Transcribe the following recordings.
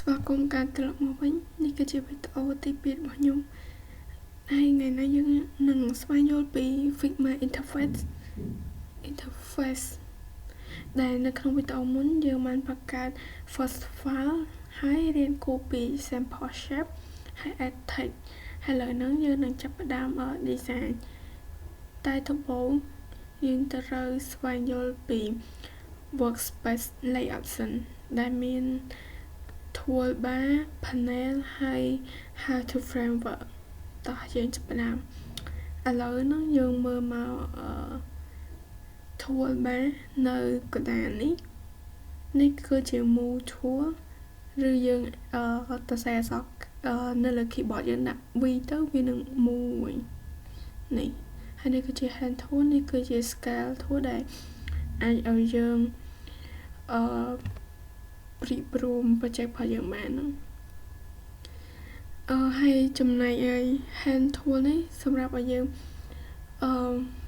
ស្វាគមន៍ការត្រឡប់មកវិញនេះគឺជាវីដេអូទី2របស់ខ្ញុំហើយថ្ងៃនេះយើងនឹងស្វែងយល់ពី Figma interface ដែលនៅក្នុងវីដេអូមុនយើងបានបង្កើត first file ហើយរៀនគូពី sample shape ហើយ add text ហើយឥឡូវហ្នឹងយើងនឹងចាប់ផ្ដើមdesign តែដំបូងយើងត្រូវស្វែងយល់ពី workspace layout សិនដែលមាន toolbar panel ហើយ how to framework តោះយើងចាប់ផ្ដើមឥឡូវហ្នឹងយើងមើលមក toolbar នៅកណ្ដាលនេះគឺជា move tool ឬយើងទៅសេអក្សរនៅលើ keyboard យើងដាក់ V ទៅវានឹង move វិញនេះហើយនេះគឺជា hand tool នេះគឺជា scale tool ដែលអាចឲ្យយើងព្រីព្រម project របស់យើងបានហ្នឹងហើយចំណែកឲ្យ hand tool នេះសម្រាប់ឲ្យយើង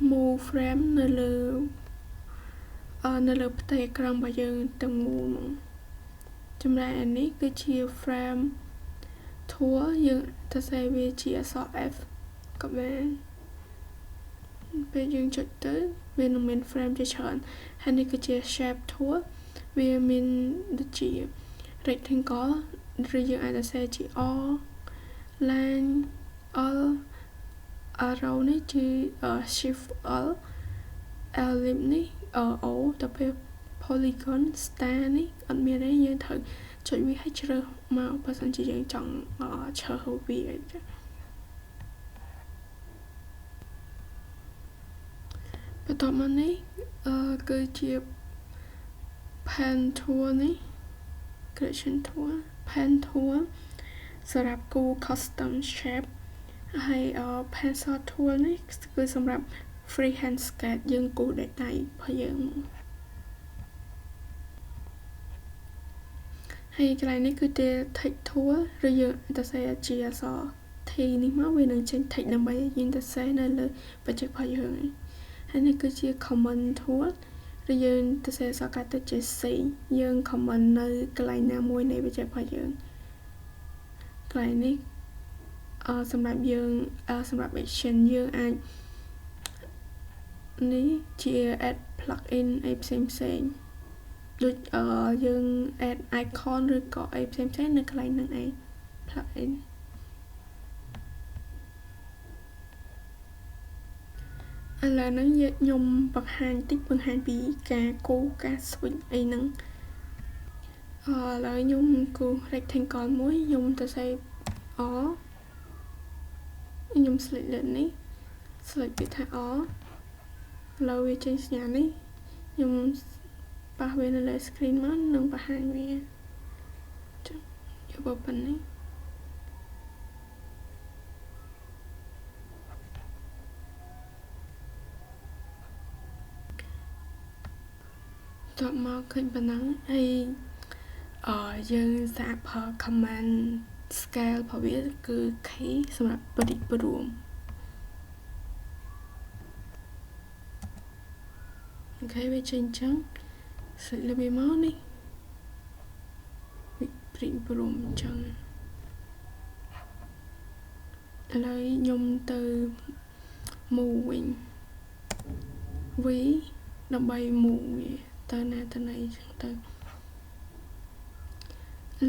move frame នៅលើផ្ទៃអេក្រង់របស់យើងទាំងមូលហ្មងចំណែកអានេះគឺជា frame tool យើងទៅសេវាជាអក្សរ F ក៏បានពេលយើងចុចទៅវានឹងមាន frame ជាច្រើនហើយនេះគឺជា shape tool វាមានដូចជា rectangle ឬយើងអាចទៅសេជា R line L arrow នេះជា shift L ellipse នេះO ទៅពេល polygon star នេះអត់មានទេយើងត្រូវចុចវាឲ្យជ្រើសមកបើសិនជាយើងចង់ជ្រើសវាអីចឹងបន្ទាប់មកនេះគឺជា pen tool នេះ correction tool pen tool សម្រាប់គូ custom shape ហើយ pencil tool នេះគឺសម្រាប់ freehand sketch យើងគូដៃរបស់យើងហើយកន្លែងនេះគឺ text tool ឬយើងទៅសេជាអក្សរ T នេះមកវានឹងចេញ text ដើម្បីយើងទៅសេនៅលើ project របស់យើងហើយនេះគឺជា comment tool ឬយើងទៅសេអក្សរកាត់ទៅជា C យើង comment នៅកន្លែងណាមួយនៃ project របស់យើងកន្លែងនេះសម្រាប់យើងសម្រាប់ action យើងអាចនេះជា add plugin អីផ្សេងដូចយើង add icon ឬក៏អីផ្សេងនៅកន្លែងហ្នឹងឯង plugin ឥឡូវហ្នឹងខ្ញុំបង្ហាញពីការគូការ switch អីហ្នឹងឥឡូវខ្ញុំគូ rectangle មួយខ្ញុំទៅសេ R ខ្ញុំ select លើនេះ select ពីថា R ឥឡូវវាចេញសញ្ញានេះខ្ញុំប៉ះវានៅលើ screen មកនឹងបង្ហាញវាចុះយកបើប៉ុណ្ណេះតបមកឃើញប៉ុណ្ណឹងហើយយើងសាកប្រើ command scale របស់វាគឺ K សម្រាប់ព្រីព្រំអូខេវាចេញអញ្ចឹងសេចក្ដីវាមកនេះព្រីព្រំអញ្ចឹងឥឡូវខ្ញុំទៅ move វិញ V ដើម្បី move វាទៅណាទៅណីអញ្ចឹងទៅឥ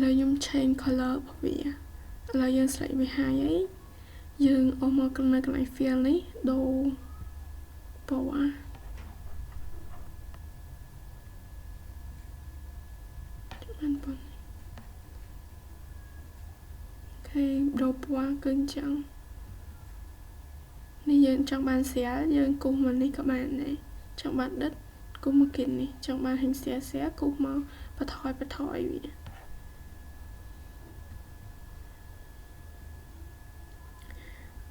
ឡូវខ្ញុំ change color របស់វាឥឡូវយើង select វាហើយយើងអស់មកនៅកន្លែង fill នេះដូរពណ៌បានប៉ុណ្ណេះអូខេដូរពណ៌គឺអញ្ចឹងនេះយើងចង់បានស្រាលយើងគូសមកនេះក៏បានដែរចង់បានដិតគូសមកគិននេះចង់បានហាញស្រាលគូសមកបន្ថយវា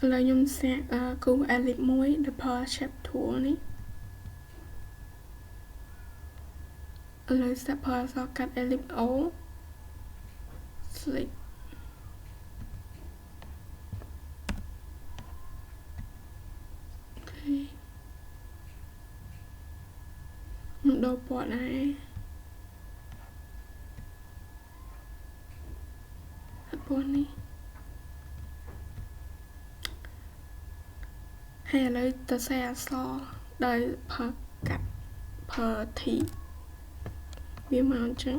ឥឡូវខ្ញុំសាកគូស ellipse មួយដែលប្រើ shape tool នេះឥឡូវសាកប្រើអក្សរកាត់ ellipse O select នឹងដូរពណ៌ដែរ ពណ៌នេះហើយឥឡូវទៅសេអក្សរដោយប្រើកាត់ប្រើ T វាមកអញ្ចឹង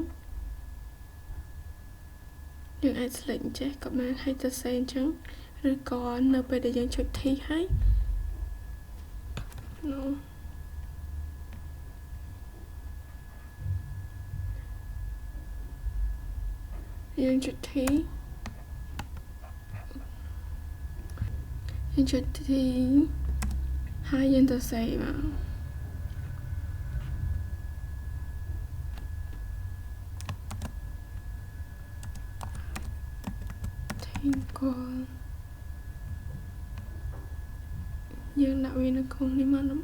យើងអាច select ចេះក៏បានហើយទៅសេអញ្ចឹងឬក៏នៅពេលដែលយើងចុច T ហើយ no យើងចុច T យើងចុច T ហើយយើងទៅសេមក ក៏យើងដាក់វានៅក្នុងនេះមកណា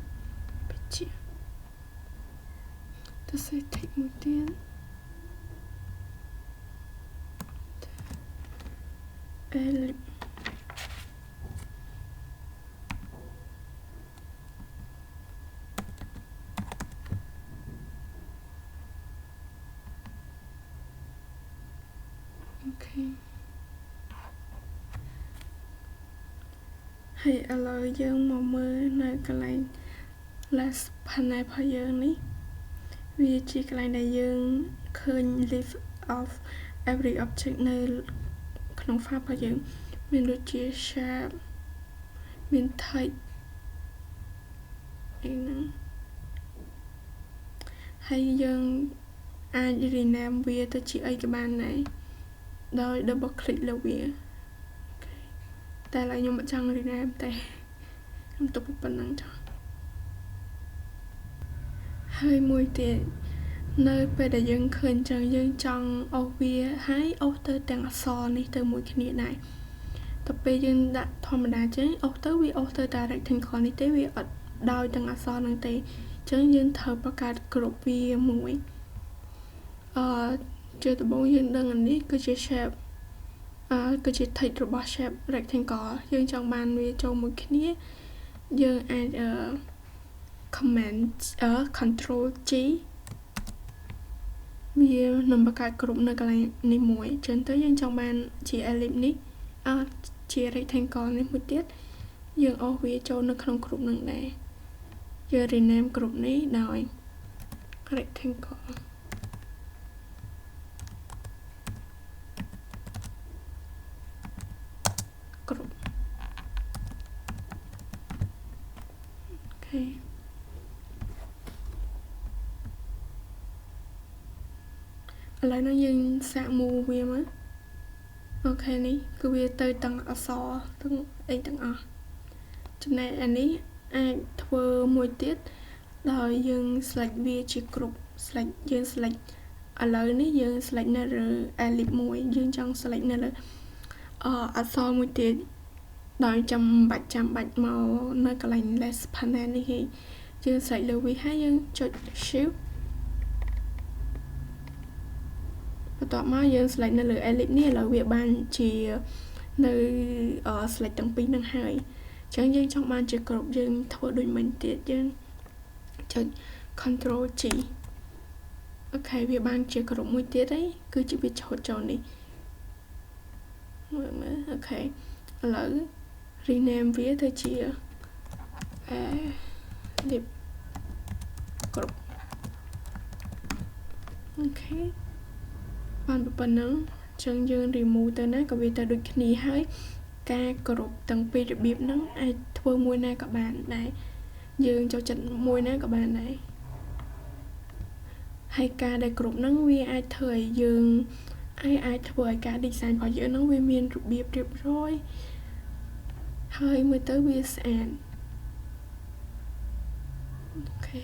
ពេជ្រទៅសេតិចមួយទៀតអេលីអូខេហើយឥឡូវយើងមកមើលនៅកន្លែង last panel របស់យើងនេះវាជាកន្លែងដែលយើងឃើញ list of every object នៅក្នុង file របស់យើងមានដូចជា shape មាន type អីហ្នឹងហើយយើងអាច rename វាទៅជាអីក៏បានដែរដោយ double click លើវាតែឡើយខ្ញុំមិនចង់ rename ទេខ្ញុំទុកប៉ុណ្ណឹងចុះហើយមួយទៀតនៅពេលដែលយើងឃើញចឹងយើងចង់អូសវាហើយអូសទៅទាំងអក្សរនេះទៅមួយគ្នាដែរទៅពេលយើងដាក់ធម្មតាចឹងអូសទៅវាអូសទៅ rectangle នេះទេវាអត់ដោយទាំងអក្សរហ្នឹងទេចឹងយើងត្រូវបង្កើតគ្រប់វាមួយជាដំបូងយើងដឹងអានេះគឺជា shape គឺជា type របស់ shape rectangle យើងចង់បានវាចូលមួយគ្នាយើងអាច command control G វានឹងបង្កើតក្រុមនៅកន្លែងនេះមួយចឹងទៅយើងចង់បានជា ellipse នេះជា rectangle នេះមួយទៀតយើងអូសវាចូលនៅក្នុងក្រុមនឹងដែរយើង rename ក្រុមនេះដោយ rectangleក្រុមអូខេឥឡូវនេះយើងសាក move វាមកអូខេនេះគឺវាទៅទាំងអក្សរទាំងអីទាំងអស់ចំណែកអានេះអាចធ្វើមួយទៀតដោយយើង select វាជាក្រុម select យើង select ឥឡូវនេះយើង select នៅលើ ellipse មួយយើងចង់ select នៅលើអក្សរមួយទៀតដោយចាំបាច់មកនៅកន្លែង last panel នេះទេយើង select លើវាហើយយើងចុច shift បន្ទាប់មកយើង select នៅលើ ellipse នេះឥឡូវវាបានជានៅ select ទាំងពីរនឹងហើយអញ្ចឹងយើងចង់បានជាក្រុមយើងធ្វើដូចមិញទៀតយើងចុច control G អូខេវាបានជាក្រុមមួយទៀតហើយគឺជាវាឆូតចូលនេះមើលអូខេឥឡូវ rename វាទៅជា lip ក្រុមអូខេបានប៉ុណ្ណឹងចឹងយើង remove ទៅណាក៏វាទៅដូចគ្នាហើយការគ្រប់ទាំងពីររបៀបហ្នឹងអាចធ្វើមួយណាក៏បានដែរយើងចូលចិត្តមួយណាក៏បានដែរហើយការដែលគ្រប់ហ្នឹងវាអាចធ្វើឲ្យយើងអាចធ្វើឲ្យការ design របស់យើងហ្នឹងវាមានរបៀបរៀបរយហើយមើលទៅវាស្អាតអូខេ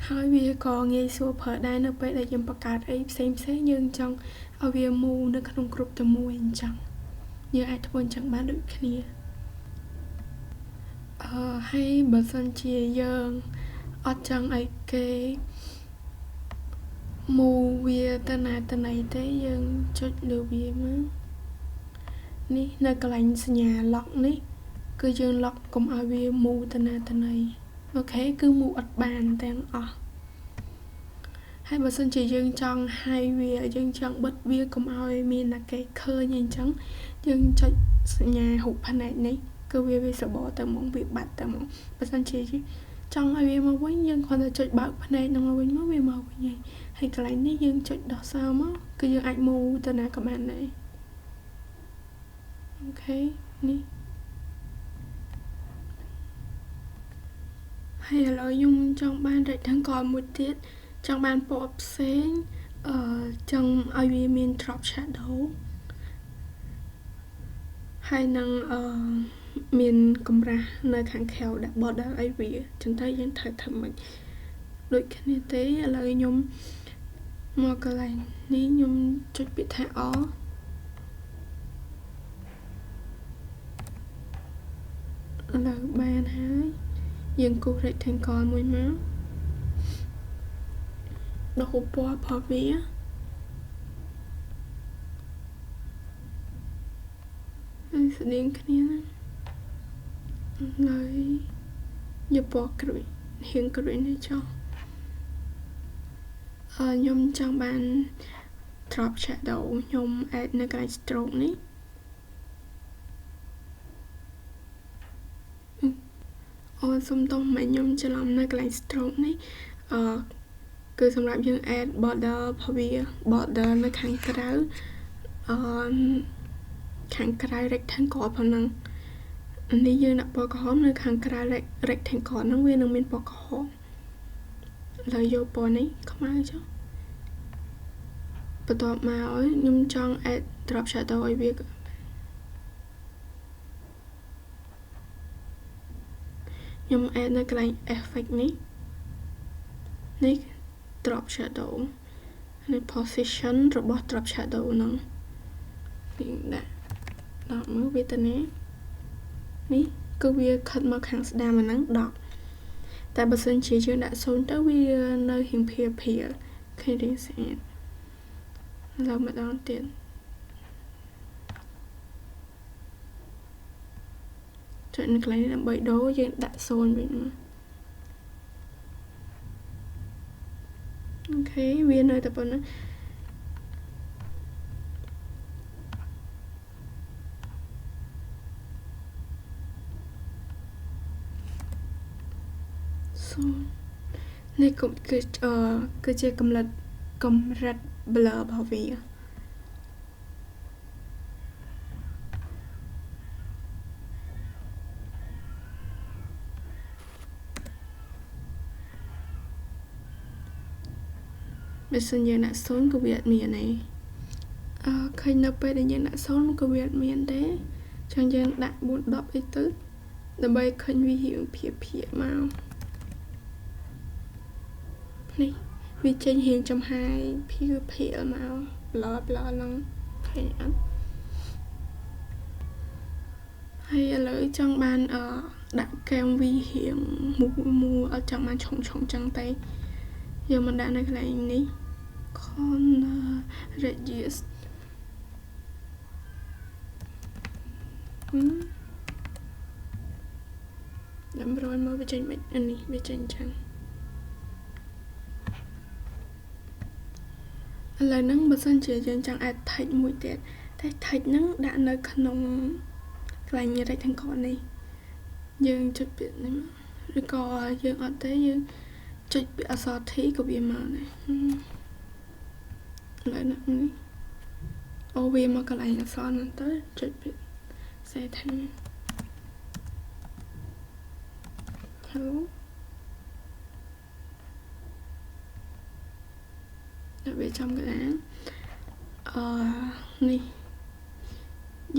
ហើយវាក៏ងាយស្រួលប្រើដែរនៅពេលដែលយើងបង្កើតអីផ្សេងយើងចង់ឲ្យវា move នៅក្នុងគ្រប់តែមួយអញ្ចឹងយើងអាចធ្វើអញ្ចឹងបានដូចគ្នាហើយបើសិនជាយើងអត់ចង់ឲ្យគេ move វាទៅណាទៅណីទេយើងចុចលើវាមកនេះនៅកន្លែងសញ្ញា lock នេះគឺយើង lock កុំឲ្យវា move ទៅណាទៅណីអូខេគឺ move អត់បានទាំងអស់ ហើយបើសិនជាយើងចង់ឲ្យវាយើងចង់បិទវាកុំឲ្យមានតែគេឃើញអីចឹងយើងចុចសញ្ញារូបផ្នែកនេះគឺវា visible ទៅហ្មងវាបាត់ទៅហ្មងបើសិនជាចង់ឲ្យវាមកវិញយើងគ្រាន់តែចុចបើកផ្នែកហ្នឹងមកវិញមកវាមកវិញហើយកន្លែងនេះយើងចុចដោះសើមកគឺយើងអាច move ទៅណាក៏បានដែរអូខេនេះហើយឥឡូវខ្ញុំចង់បាន rectangle មួយទៀតចង់បានពណ៌ផ្សេងចង់ឲ្យវាមាន drop shadow ហើយនឹងមានកម្រាស់នៅខាងខែវដាក់ border ឲ្យវាចឹងទៅយើងត្រូវធ្វើមិនដូចគ្នាទេឥឡូវខ្ញុំមកកន្លែងនេះខ្ញុំចុចពាក្យថា all ឥឡូវបានហើយយើងគូស rectangle មួយមកដូរពណ៌ផងវាហើយស្តៀងគ្នាណាហើយយកពណ៌ក្រួយហៀងក្រួយនេះចុះខ្ញុំចង់បាន drop shadow ខ្ញុំ add នៅកន្លែង stroke នេះសុំទោសមិនខ្ញុំច្រឡំនៅកន្លែង stroke នេះគឺសម្រាប់យើង add border របស់វា border នៅខាងក្រៅខាងក្រៅ rectangle ផងហ្នឹងនេះយើងដាក់ពណ៌ក្រហមនៅខាងក្រៅ rectangle ហ្នឹងវានឹងមានពណ៌ក្រហមឥឡូវយកពណ៌នេះខ្មៅចុះបន្ទាប់មកខ្ញុំចង់ add drop shadow ឲ្យវាខ្ញុំ add នៅកន្លែង effect នេះ drop shadow នៃ position របស់ drop shadow ហ្នឹងនេះដាក់មើលវាទៅណានេះគឺវាខិតមកខាងស្ដាំអាហ្នឹង10តែបើសិនជាយើងដាក់0ទៅវានៅរៀងភៀលឃើញទេស្អាតឥឡូវម្ដងទៀតចុចនៅកន្លែងនេះដើម្បីដូរយើងដាក់0វិញមកអូខេវានៅតែប៉ុណ្ណឹងនេះគឺជាកម្រិត blur របស់វាបើសិនយើងដាក់0ក៏វាអត់មានទេឃើញនៅពេលដែលយើងដាក់0ក៏វាអត់មានទេចឹងយើងដាក់4 10អីទៅដើម្បីឃើញវារៀងភៀកមកនេះវាចេញរៀងចំហាយភៀកមក blur ហ្នឹងឃើញអត់ហើយឥឡូវចង់បានដាក់កែមវារៀងមូអត់ចង់បានឆុងចឹងទេយកមកដាក់នៅកន្លែងនេះ corner radius ដើម្បីមកវាចេញមិននេះវាចេញចឹងឥឡូវហ្នឹងបើសិនជាយើងចង់ add text មួយទៀតតែ text ហ្នឹងដាក់នៅក្នុងកន្លែង rectangle នេះយើងចុចពាក្យនេះឬក៏យើងអត់ទេយើងចុចពាក្យអក្សរ T ក៏វាមកដែរឥឡូវនេះវាមកកន្លែងអក្សរហ្នឹងទៅចុចពាក្យសេថា Hello វាចំកណ្ដាលនេះ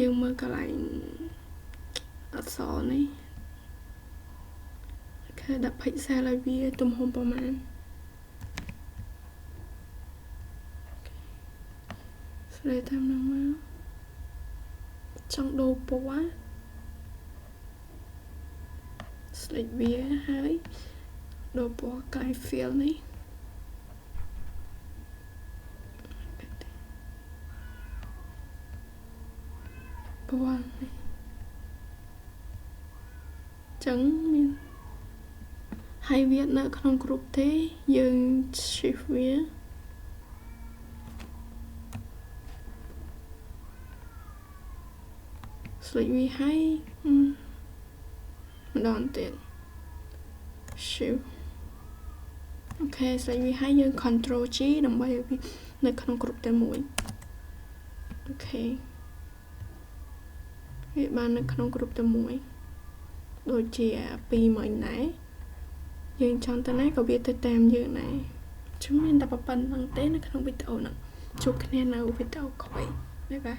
យើងមើលកន្លែងអក្សរនេះគឺដាក់ pixel ឲ្យវាទំហំប្រមាណស្លេតាមនឹងមកចង់ដូរពណ៌ស្លេចវាហើយដូរពណ៌កន្លែង fill នេះពណ៌នេះចឹងមានហើយវានៅក្នុង group ទេយើង shift វា select វាហើយម្ដងទៀត shift អូខេ select វាហើយយើង control G ដើម្បីឲ្យវានៅក្នុង group តែមួយអូខេវាបាននៅក្នុង group តែមួយដូចជា2មិញដែរយើងចង់ទៅណាក៏វាទៅតាមយើងដែរជំរាបតែប៉ុណ្្នឹងទេនៅក្នុងវីដេអូហ្នឹងជួបគ្នានៅវីដេអូក្រោយបាយបាយ